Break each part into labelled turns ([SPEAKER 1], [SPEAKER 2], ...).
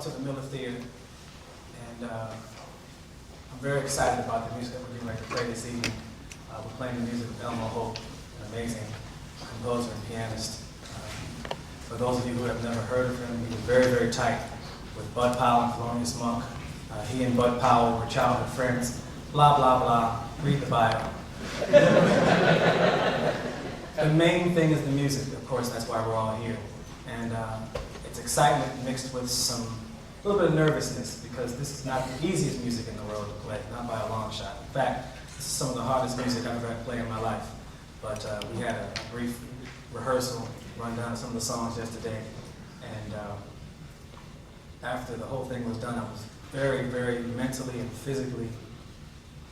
[SPEAKER 1] to the Miller Theater, and I'm very excited about the music that we're getting ready to play this evening. We're playing the music of Elmo, an amazing composer and pianist. For those of you who have never heard of him, he was very, very tight with Bud Powell and Thelonious Monk. He and Bud Powell were childhood friends. Blah, blah, blah. Read the bio. The main thing is the music, of course. That's why we're all here. And it's excitement mixed with a little bit of nervousness, because this is not the easiest music in the world to play, not by a long shot. In fact, this is some of the hardest music I've ever had to play in my life. But we had a brief rehearsal, run down some of the songs yesterday, and after the whole thing was done, I was very, very mentally and physically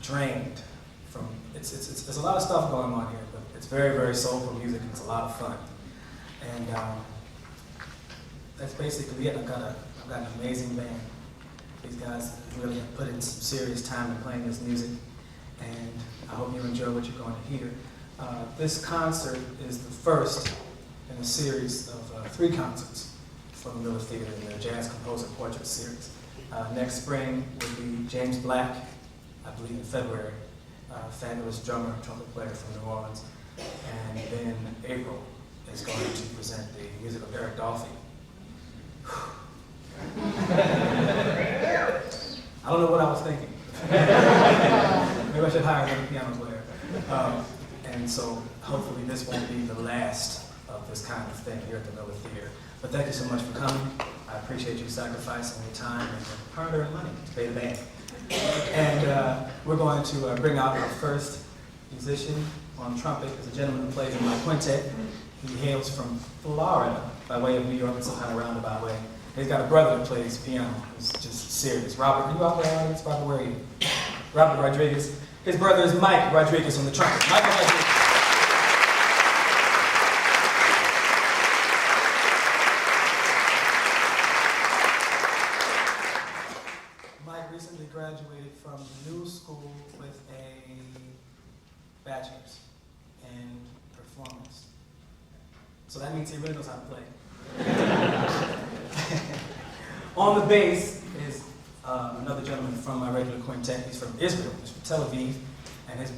[SPEAKER 1] drained from, there's a lot of stuff going on here, but it's very, very soulful music, and it's a lot of fun. And that's basically it. I've got an amazing band. These guys really have put in some serious time in playing this music, and I hope you enjoy what you're going to hear. This concert is the first in a series of 3 concerts from the Miller Theater in their Jazz Composer Portrait Series. Next spring will be James Black, I believe in February, fabulous drummer and trumpet player from New Orleans. And then April is going to present the music of Eric Dolphy. I don't know what I was thinking. Maybe I should hire another piano player. And so hopefully this won't be the last of this kind of thing here at the Miller Theater. But thank you so much for coming. I appreciate you sacrificing your time and your hard-earned money to pay the band. And we're going to bring out our first musician on trumpet. Is a gentleman who plays in my quintet. He hails from Florida by way of New York in some kind of roundabout way. He's got a brother who plays piano who's just serious. Robert, are you out there, audience? Robert, where are you? Robert Rodriguez. His brother is Mike Rodriguez on the trumpet. Michael Rodriguez. Mike recently graduated from New School with a bachelor's in performance. So that means he really knows how to play. On the bass is another gentleman from my regular quintet. He's from Israel, he's from Tel Aviv, and his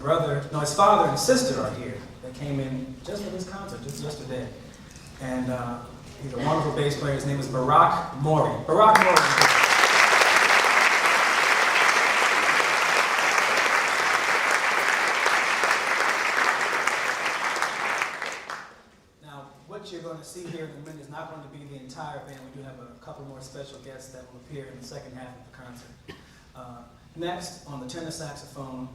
[SPEAKER 1] father and sister are here. They came in just for this concert, just yesterday. And he's a wonderful bass player. His name is Barak Mori. Barak Mori. What you're going to see here in a minute is not going to be the entire band. We do have a couple more special guests that will appear in the second half of the concert. Next, on the tenor saxophone,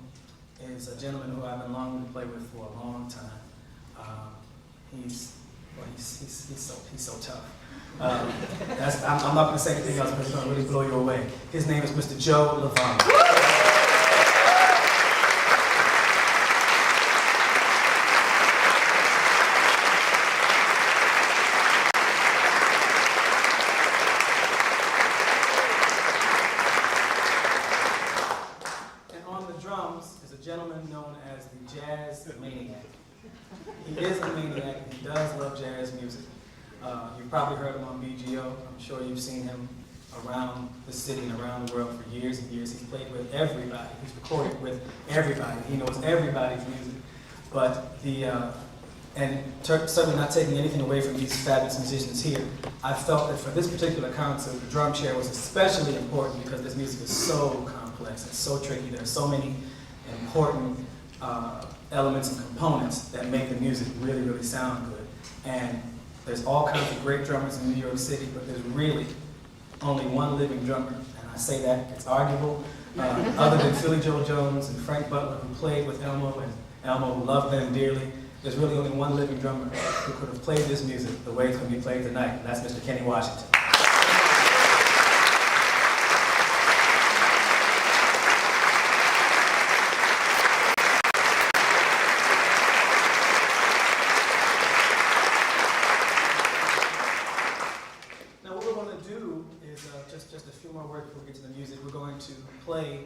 [SPEAKER 1] is a gentleman who I've been longing to play with for a long time. He's so tough. I'm not going to say anything else because it's going to really blow you away. His name is Mr. Joe Lovano. Gentleman known as the Jazz Maniac. He is a maniac, and he does love jazz music. You've probably heard him on BGO. I'm sure you've seen him around the city and around the world for years and years. He's played with everybody. He's recorded with everybody. He knows everybody's music. But certainly not taking anything away from these fabulous musicians here, I felt that for this particular concert, the drum chair was especially important because this music is so complex and so tricky. There are so many important elements and components that make the music really, really sound good. And there's all kinds of great drummers in New York City, but there's really only one living drummer, and I say that, it's arguable. Other than Philly Joe Jones and Frank Butler, who played with Elmo, and Elmo loved them dearly, there's really only one living drummer who could have played this music the way it's going to be played tonight, and that's Mr. Kenny Washington. Just a few more words before we get to the music. We're going to play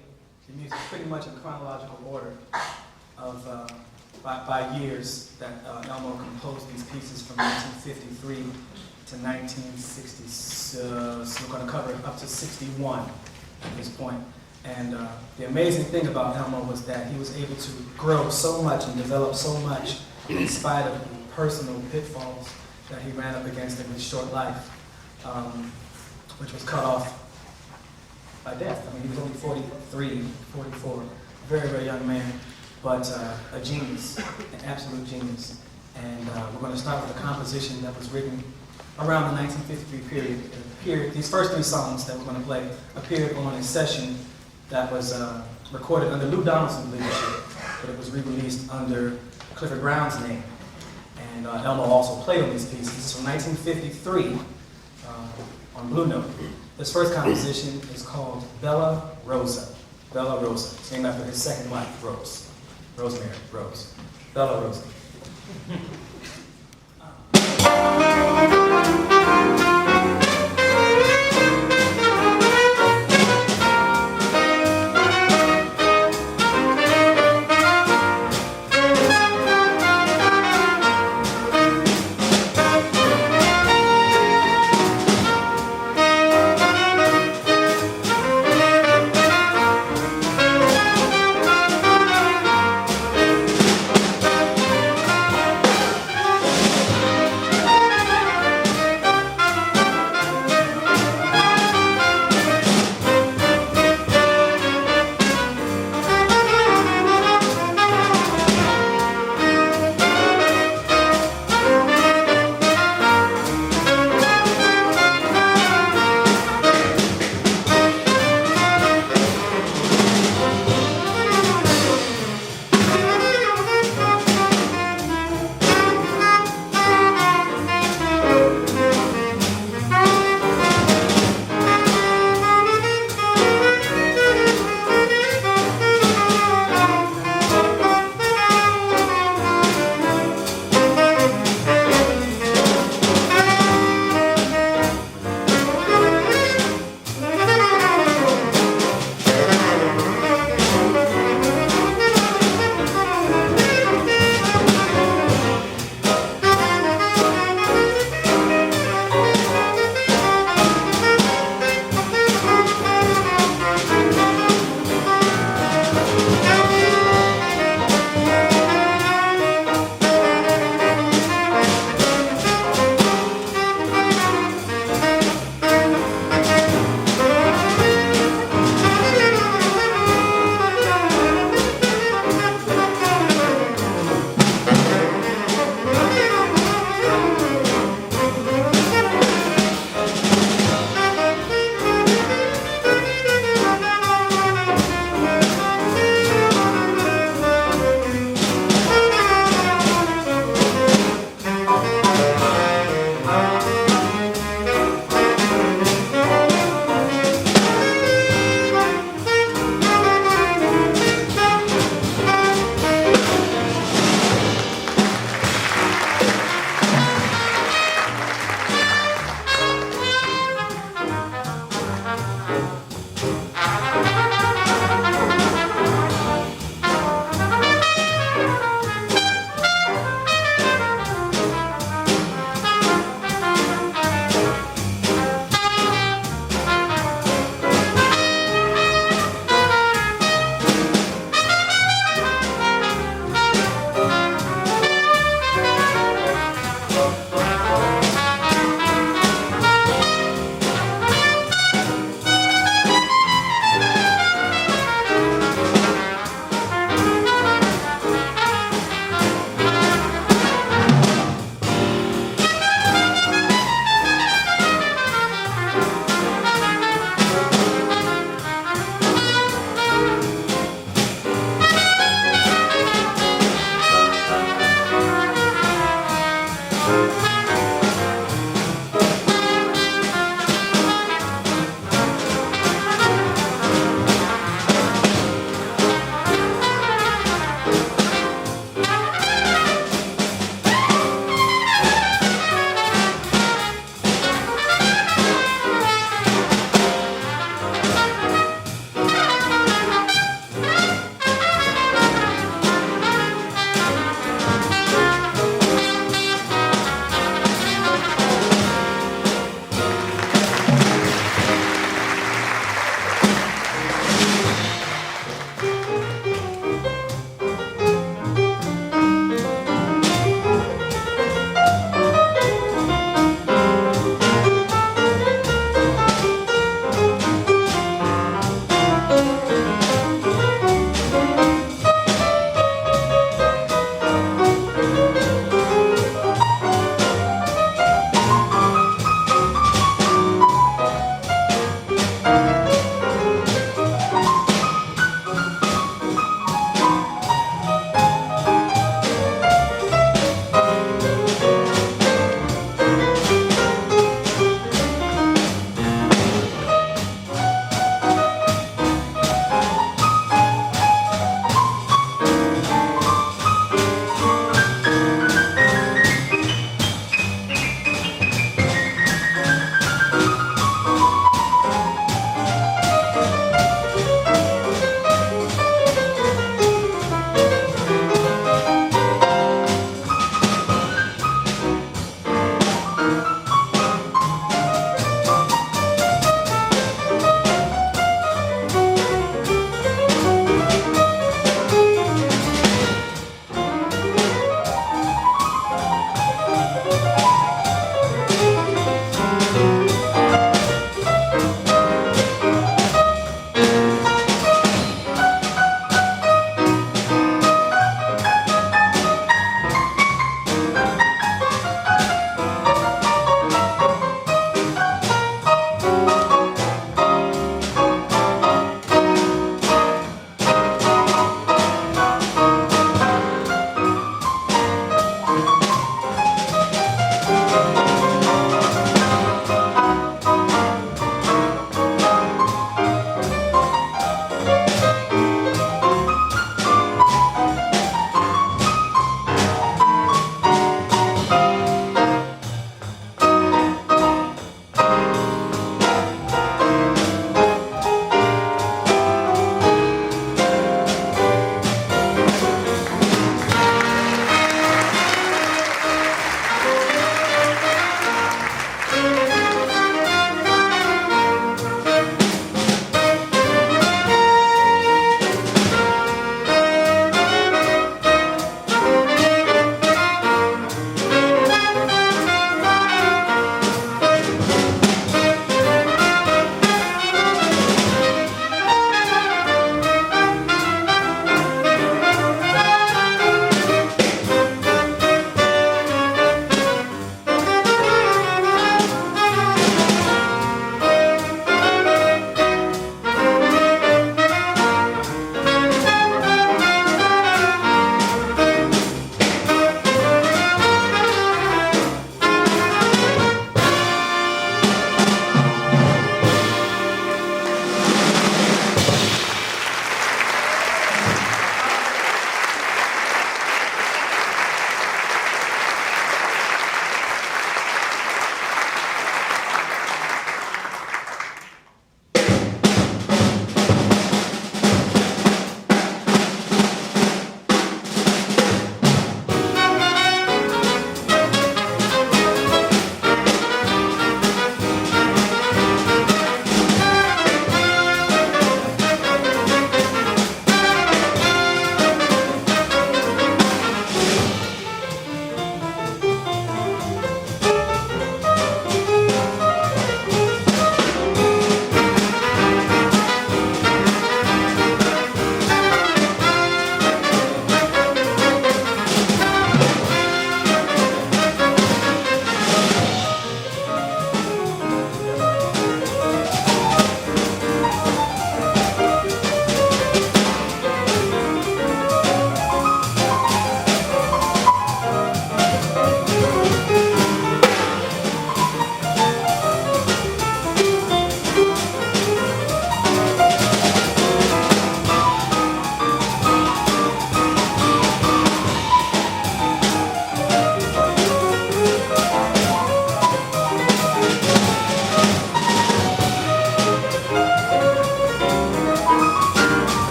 [SPEAKER 1] the music pretty much in chronological order of by years that Elmo composed these pieces from 1953 to 1960, so we're going to cover up to 61 at this point. And the amazing thing about Elmo was that he was able to grow so much and develop so much in spite of the personal pitfalls that he ran up against in his short life, which was cut off by death. I mean, he was only 43, 44, very, very young man, but a genius, an absolute genius. And we're going to start with a composition that was written around the 1953 period. These first three songs that we're going to play appeared on a session that was recorded under Lou Donaldson's leadership, but it was re-released under Clifford Brown's name. And Elmo also played on these pieces. This is from 1953 on Blue Note. This first composition is called Bella Rosa. Bella Rosa. It's named after his second wife, Rose. Rosemary Rose. Bella Rosa.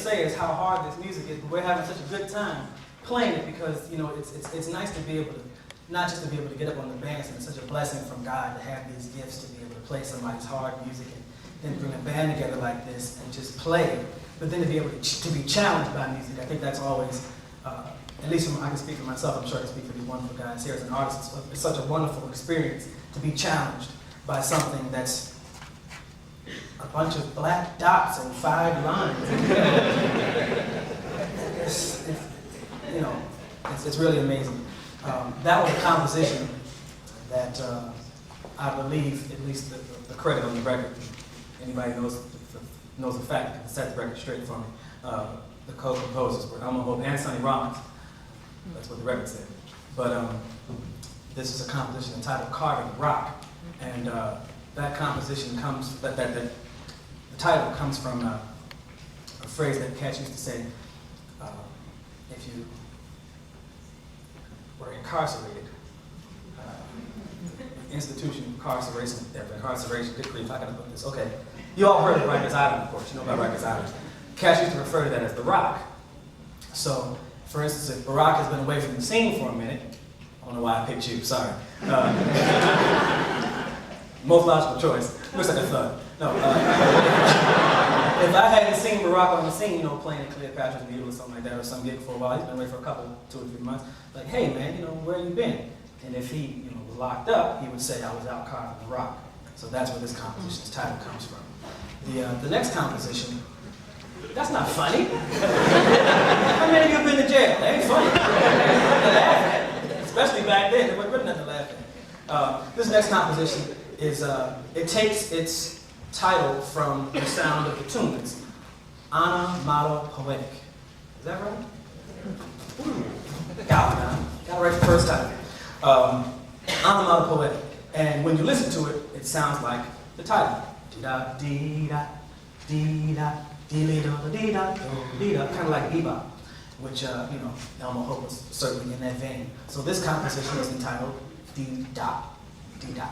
[SPEAKER 1] say is how hard this music is, but we're having such a good time playing it because, you know, it's nice to be able to, not just to be able to get up on the band, and it's such a blessing from God to have these gifts to be able to play somebody's hard music and then bring a band together like this and just play, but then to be able to be challenged by music. I think that's always, at least I can speak for myself, I'm sure I can speak for these wonderful guys here as an artist, it's such a wonderful experience to be challenged by something that's a bunch of black dots and 5 lines. It's really amazing. That was a composition that I believe, at least the credit on the record, anybody knows the fact, can set the record straight for me. The co-composers were Elmo and Sonny Rollins. That's what the record said. But this is a composition entitled Carving Rock. And that composition comes, the title comes from a phrase that cats used to say, if you were incarcerated, institution incarceration decree, if I can put this, okay. You all heard of Rikers Island, of course, you know about Rikers Island. Cats used to refer to that as the Rock. So, for instance, if Barak has been away from the scene for a minute, I don't know why I picked you, sorry. Most logical choice. Looks like a thud. No. If I hadn't seen Barak on the scene, you know, playing at Cleopatra's Needle or something like that, or some gig for a while, he's been away for a couple, 2 or 3 months, like, hey man, you know, where you been? And if he, you know, was locked up, he would say, I was out carving the rock. So that's where this composition's title comes from. The next composition, that's not funny. How many of you have been to jail? That ain't funny. Especially back then, there wasn't really nothing to laugh at. This next composition is, it takes its title from the sound of the tune. It's onomatopoetic. Is that right? Got it right the first time. Onomatopoetic. And when you listen to it, it sounds like the title. Dee-da, dee-da, dee-da, dee-da, dee-da, dee-da, kind of like bebop, which, you know, Elmo Hope was certainly in that vein. So this composition is entitled Dee-da, Dee-da.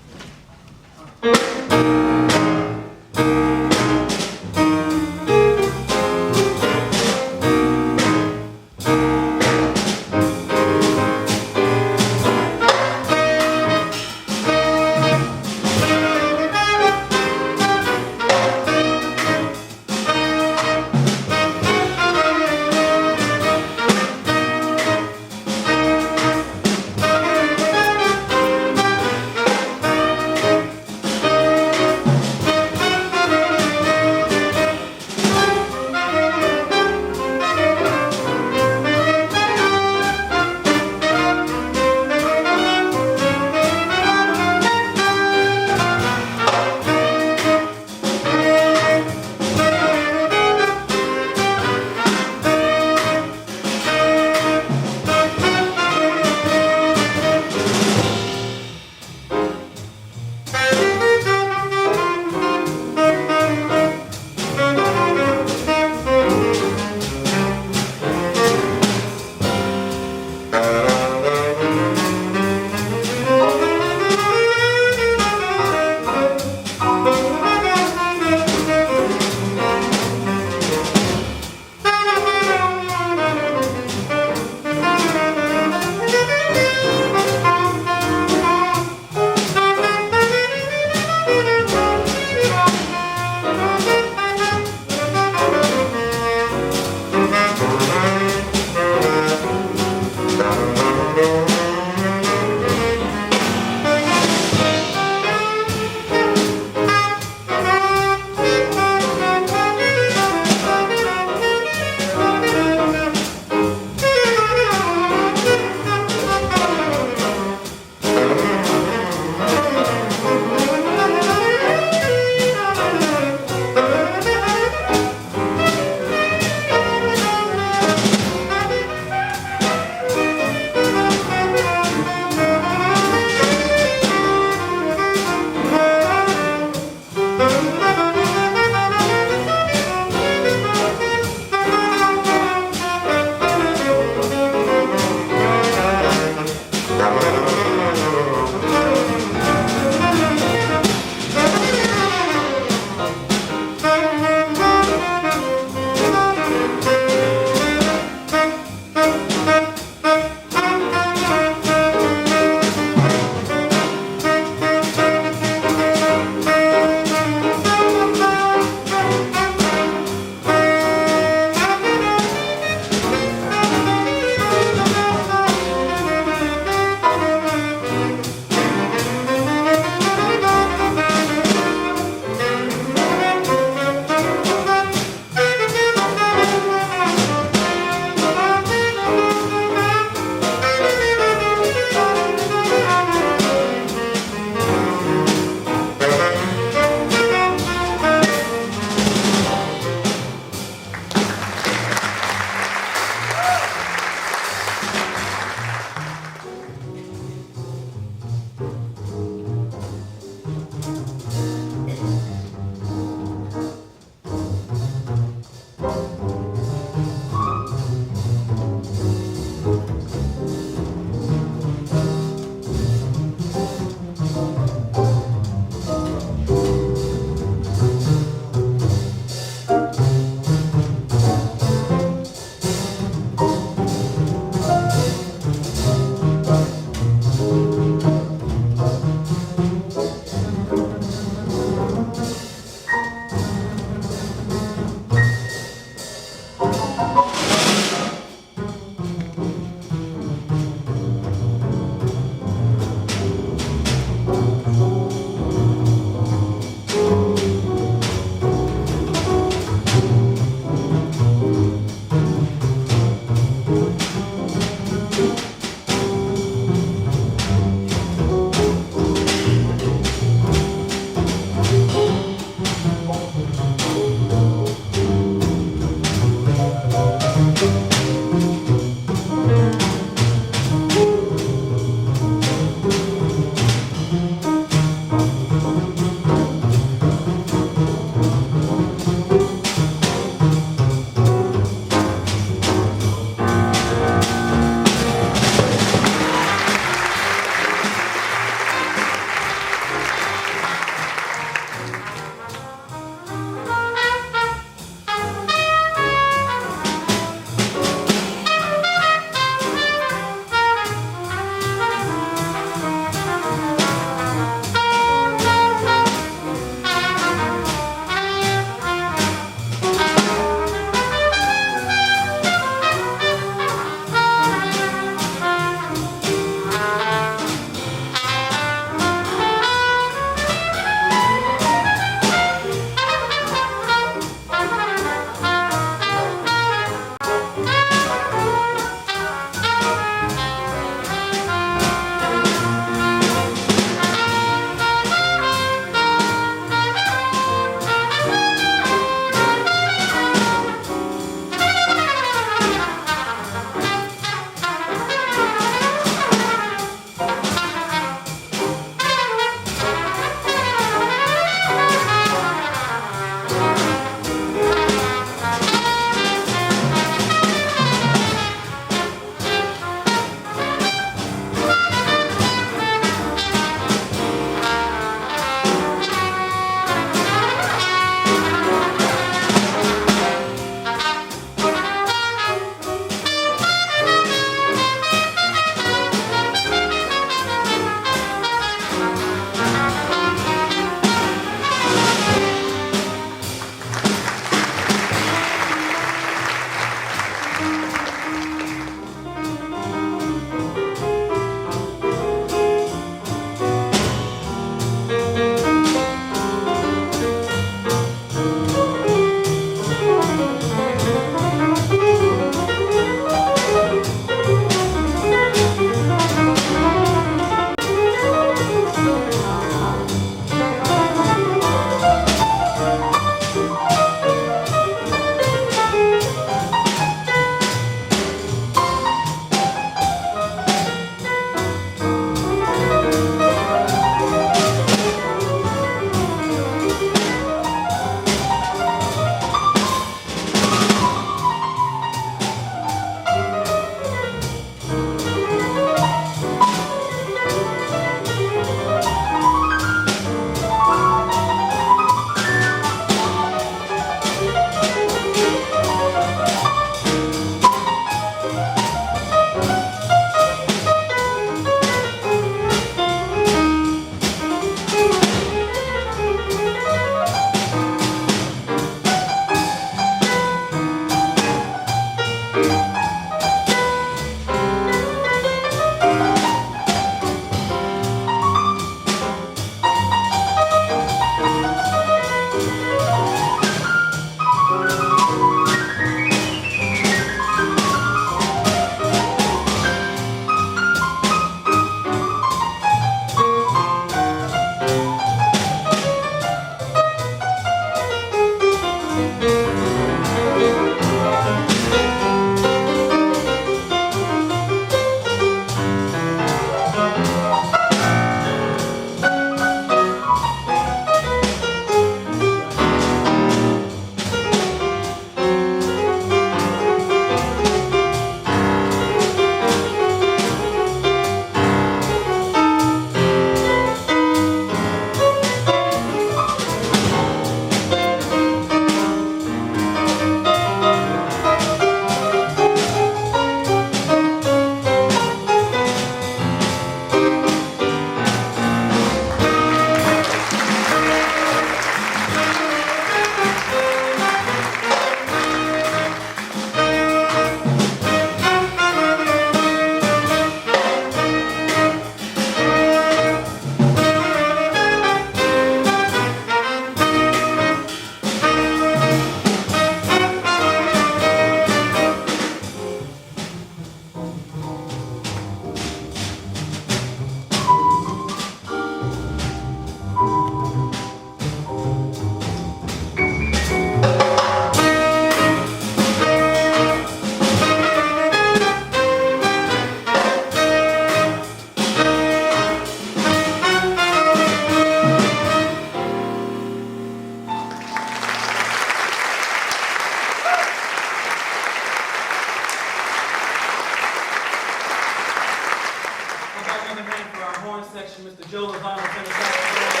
[SPEAKER 1] Lovano, tenor saxophone.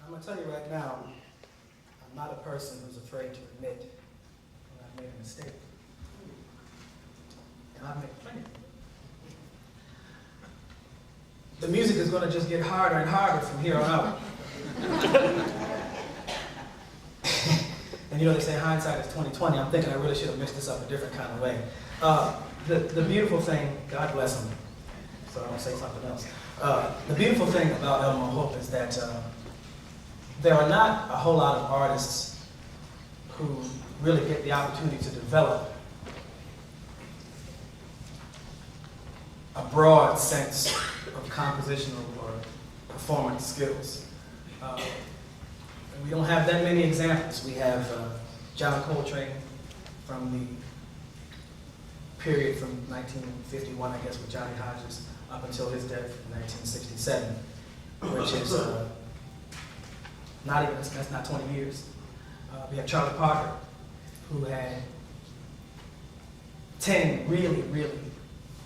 [SPEAKER 1] I'm going to tell you right now, I'm not a person who's afraid to admit when I've made a mistake. And I've made plenty. The music is going to just get harder and harder from here on out. And you know, they say hindsight is 20/20. I'm thinking I really should have mixed this up a different kind of way. The beautiful thing, God bless him, so I don't say something else. The beautiful thing about Elmo Hope is that there are not a whole lot of artists who really get the opportunity to develop a broad sense of compositional or performance skills. And we don't have that many examples. We have John Coltrane from the period from 1951, I guess, with Johnny Hodges, up until his death in 1967, which is that's not 20 years. We have Charlie Parker, who had 10 really, really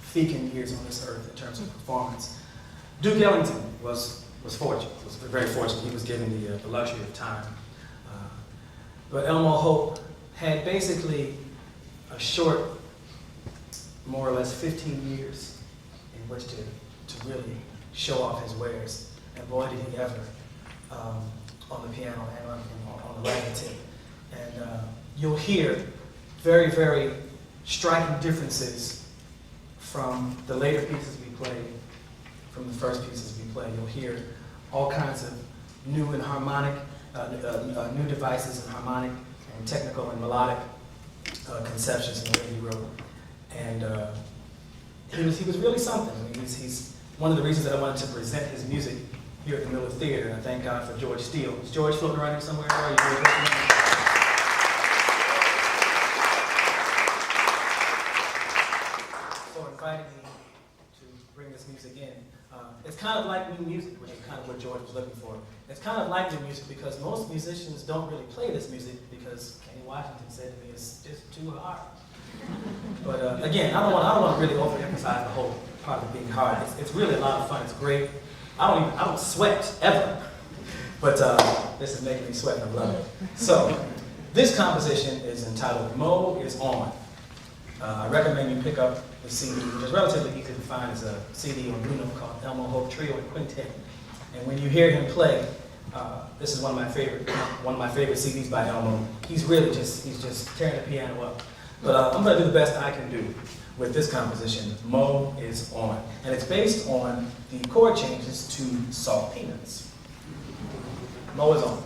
[SPEAKER 1] feeking years on this earth in terms of performance. Duke Ellington was fortunate, was very fortunate. He was given the luxury of time. But Elmo Hope had basically a short, more or less 15 years in which to really show off his wares. And boy, did he ever, on the piano and on the ragtime tip. And you'll hear very, very striking differences from the later pieces we played, from the first pieces we played. You'll hear all kinds of new and harmonic, new devices and harmonic and technical and melodic conceptions in the way he wrote. And he was really something. I mean, he's one of the reasons that I wanted to present his music here at the Miller Theater, and I thank God for George Steele. Is George floating around here somewhere? Where are you, George? So inviting me to bring this music in. It's kind of like new music, which is kind of what George was looking for. It's kind of like new music because most musicians don't really play this music because Kenny Washington said to me, it's just too hard. But again, I don't want to really overemphasize the whole part of being hard. It's really a lot of fun. It's great. I don't sweat ever, but this is making me sweat and I love it. So this composition is entitled "Mo is On." I recommend you pick up the CD, which is relatively easy to find. It's a CD on Bruno called Elmo Hope Trio and Quintet. And when you hear him play, this is one of my favorite CDs by Elmo. He's just tearing the piano up. But I'm going to do the best I can do with this composition, Mo is On. And it's based on the chord changes to Salt Peanuts. Mo is On.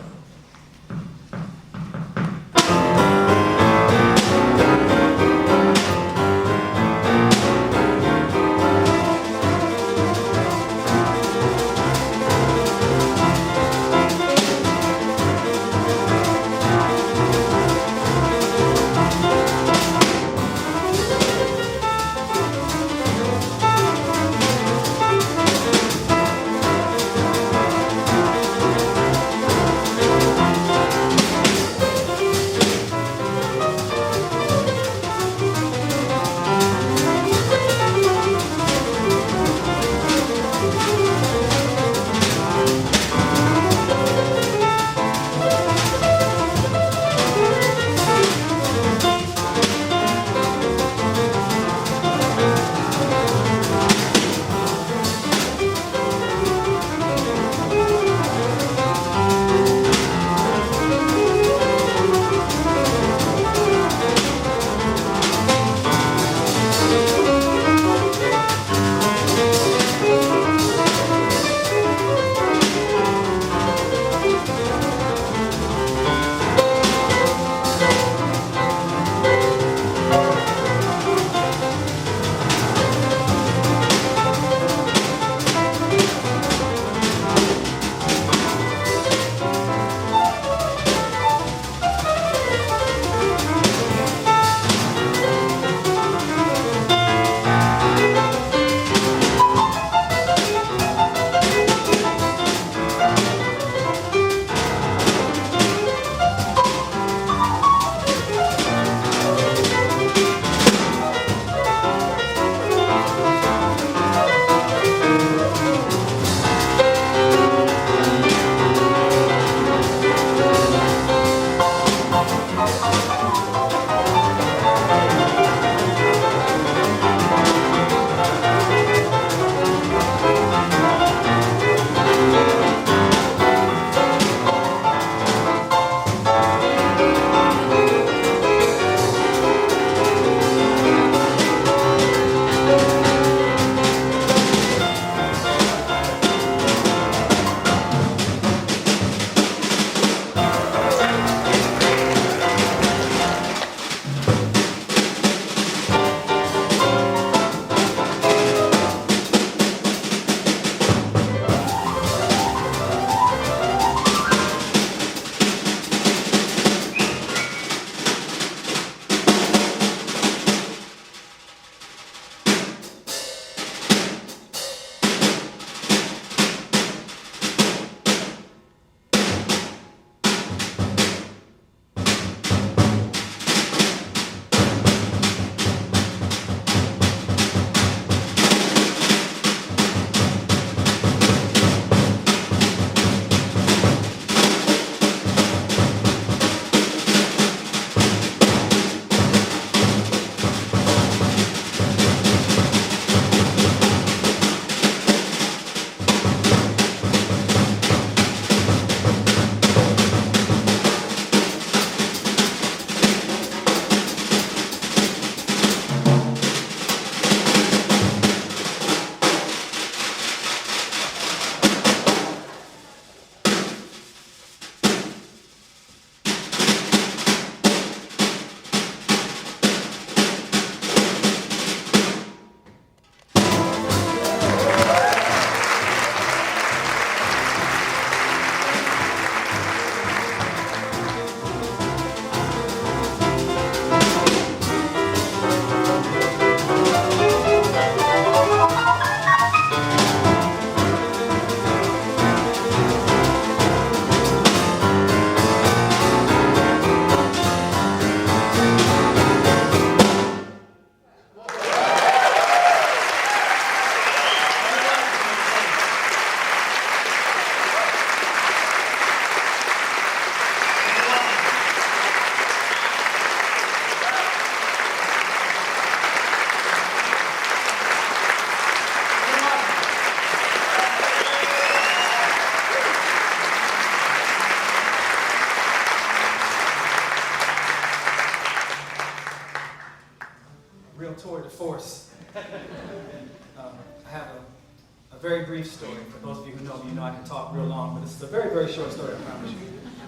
[SPEAKER 1] you who know me, you know I can talk real long, but this is a very, very short story, I promise you.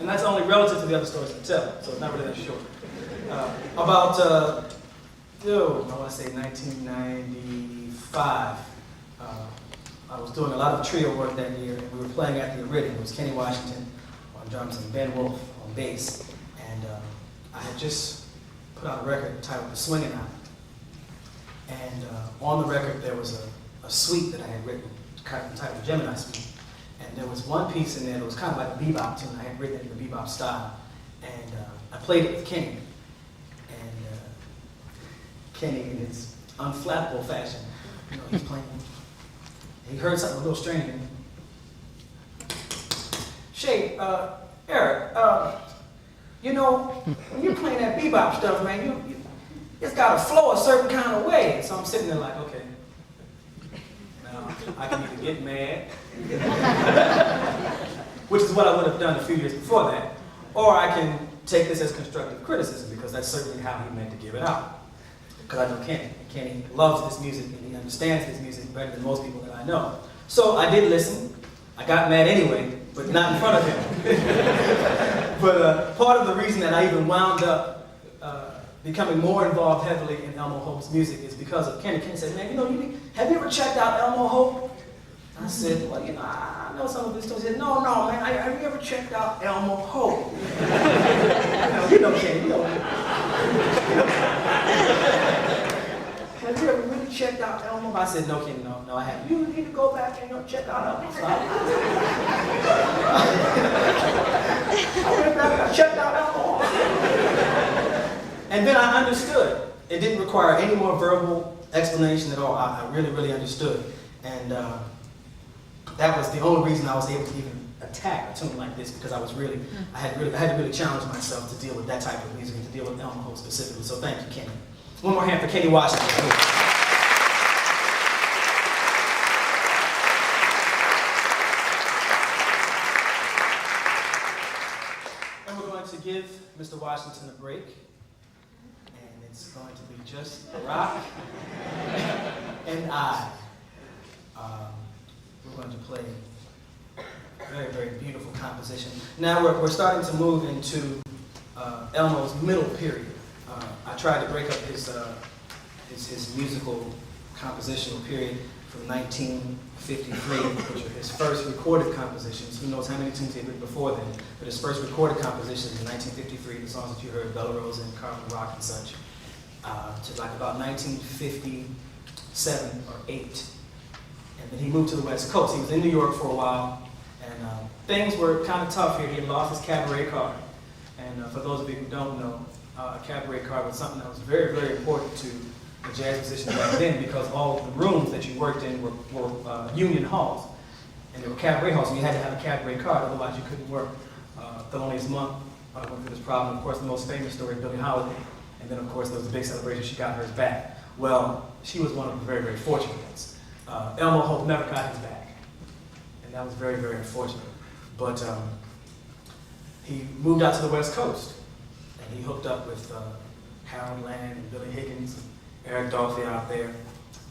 [SPEAKER 1] And that's only relative to the other stories I tell, so it's not really that short. About, I want to say 1995, I was doing a lot of trio work that year, and we were playing at the Iridium. It was Kenny Washington on drums and Ben Wolf on bass. And I had just put out a record titled The Swingin' Out. And on the record there was a suite that I had written, kind of entitled Gemini Suite. And there was one piece in there that was kind of like a bebop tune. I had written it in the bebop style. And I played it with Kenny. And Kenny, in his unflappable fashion, he's playing. He heard something a little strange. Shay, Eric, when you're playing that bebop stuff, man, it's got to flow a certain kind of way. So I'm sitting there like, okay, now I can either get mad, which is what I would have done a few years before that, or I can take this as constructive criticism, because that's certainly how he meant to give it out. Because I know Kenny. Kenny loves this music, and he understands this music better than most people that I know. So I did listen. I got mad anyway, but not in front of him. But part of the reason that I even wound up becoming more involved heavily in Elmo Hope's music is because of Kenny. Kenny said, man, have you ever checked out Elmo Hope? I said, well, I know some of his stories. He said, no, man, have you ever checked out Elmo Hope? Kenny, Have you ever really checked out Elmo? I said, no, Kenny, no, I haven't. You need to go back and check out Elmo. So I went back and I checked out Elmo. And then I understood. It didn't require any more verbal explanation at all. I really, really understood. And that was the only reason I was able to even attack a tune like this, because I had to really challenge myself to deal with that type of music and to deal with Elmo Hope specifically. So thank you, Kenny. One more hand for Kenny Washington. And we're going to give Mr. Washington a break. And it's going to be just Barak and I. We're going to play a very, very beautiful composition. Now we're starting to move into Elmo's middle period. I tried to break up his musical compositional period from 1953, which are his first recorded compositions. Who knows how many tunes he had written before then, but his first recorded compositions in 1953, the songs that you heard, Bella Rosa and Carmen Rock and such, to like about 1957 or 8. And then he moved to the West Coast. He was in New York for a while, and things were kind of tough here. He had lost his cabaret card. And for those of you who don't know, a cabaret card was something that was very, very important to the jazz musicians back then, because all of the rooms that you worked in were union halls. And they were cabaret halls, and you had to have a cabaret card, otherwise you couldn't work. Thelonious Monk went through this problem. Of course, the most famous story, Billie Holiday. And then, of course, there was a big celebration. She got hers back. Well, she was one of the very, very fortunate ones. Elmo Hope never got his back. And that was very, very unfortunate. But he moved out to the West Coast. And he hooked up with Harold Land and Billy Higgins and Eric Dolphy out there.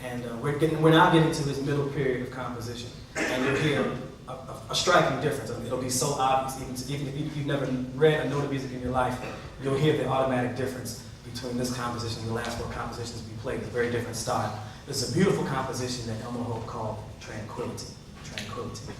[SPEAKER 1] And we're now getting to his middle period of composition. And you'll hear a striking difference. I mean, it'll be so obvious, even if you've never read a note of music in your life, you'll hear the automatic difference between this composition and the last four compositions we played. It's a very different style. It's a beautiful composition that Elmo Hope called Tranquility. Tranquility.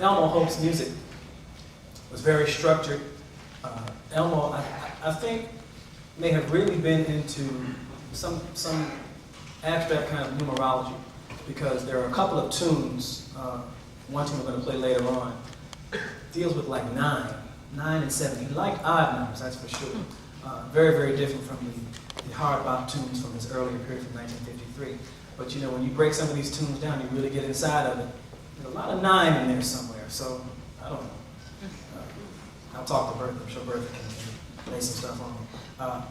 [SPEAKER 1] Elmo Hope's music was very structured. Elmo, I think, may have really been into some abstract kind of numerology, because there are a couple of tunes, one tune we're going to play later on, deals with like 9 and 7. He liked odd numbers, that's for sure. Very, very different from the hard bop tunes from his earlier period from 1953. But you know, when you break some of these tunes down, you really get inside of it. There's a lot of 9 in there somewhere, so I don't know. I'll talk to Bertha. I'm sure Bertha can lay some stuff on me.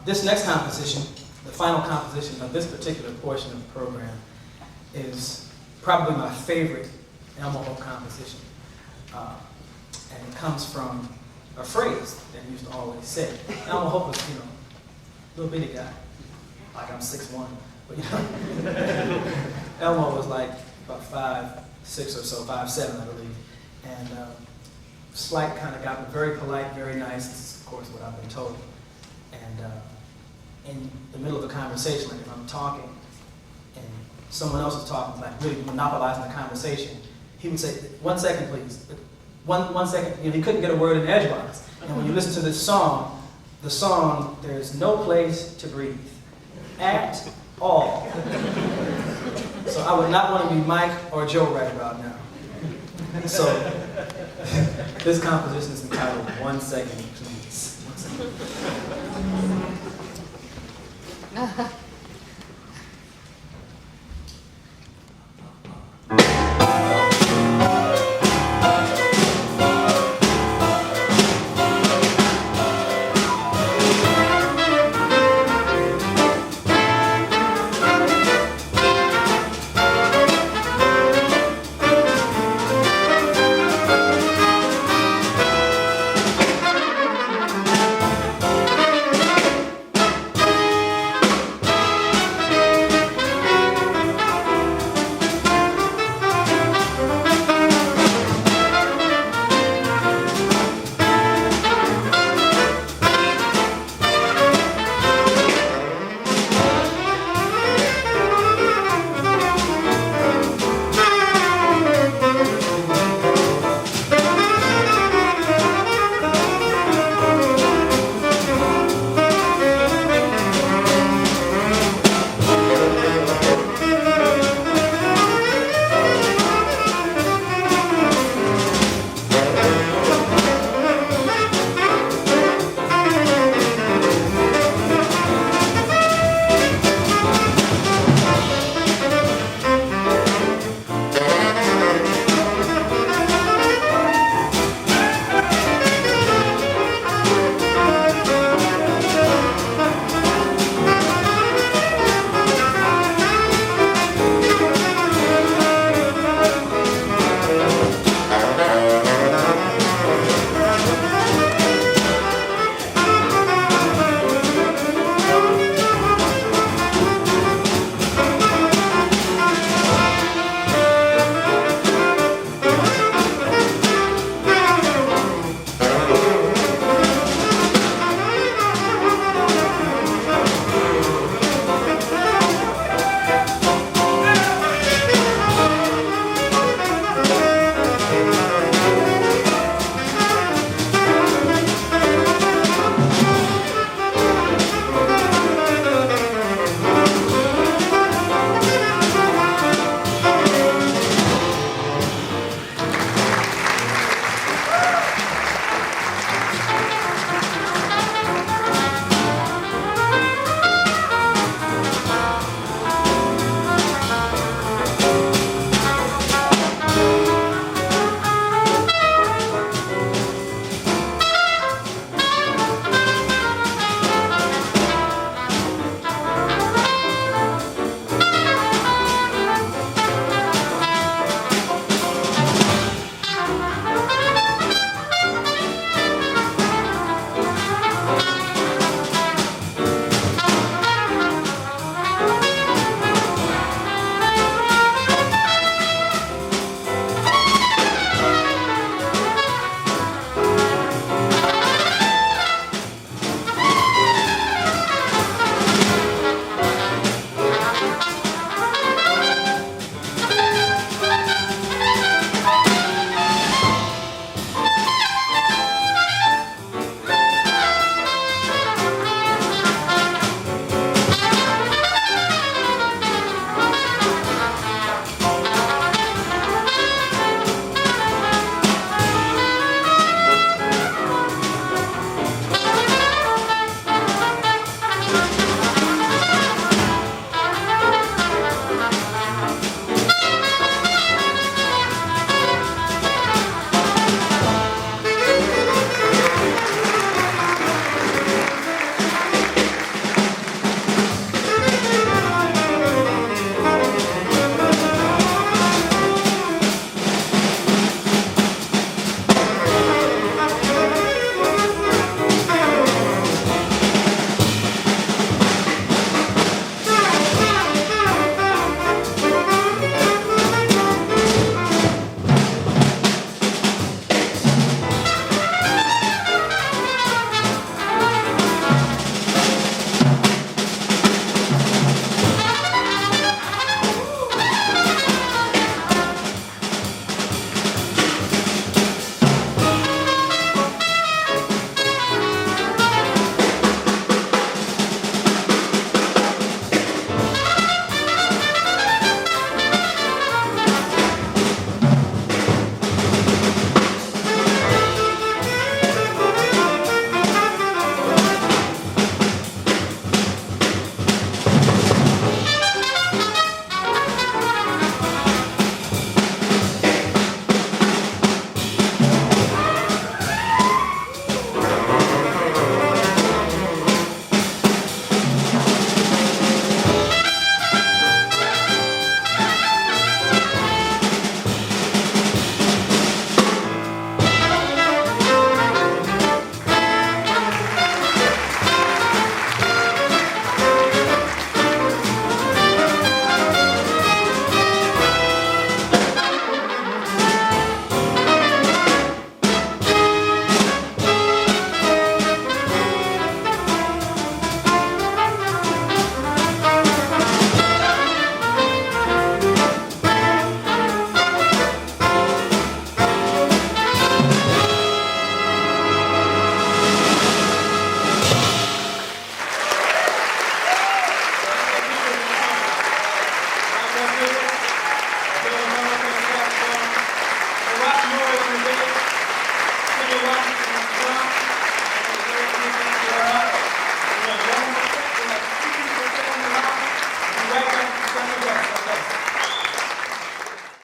[SPEAKER 1] This next composition, the final composition of this particular portion of the program, is probably my favorite Elmo Hope composition. And it comes from a phrase that he used to always say. Elmo Hope was, you know, a little bitty guy, like I'm 6'1", but you know, Elmo was like about 5'6" or so, 5'7", I believe, and slight kind of guy, but very polite, very nice. This is, of course, what I've been told. And in the middle of the conversation, like if I'm talking and someone else is talking, like really monopolizing the conversation, he would say, "1 second, please. One second." You know, he couldn't get a word in edgewise. And when you listen to this song, the song, there's no place to breathe at all. So I would not want to be Mike or Joe right about now. So this composition is entitled 1 Second, Please. 1 second.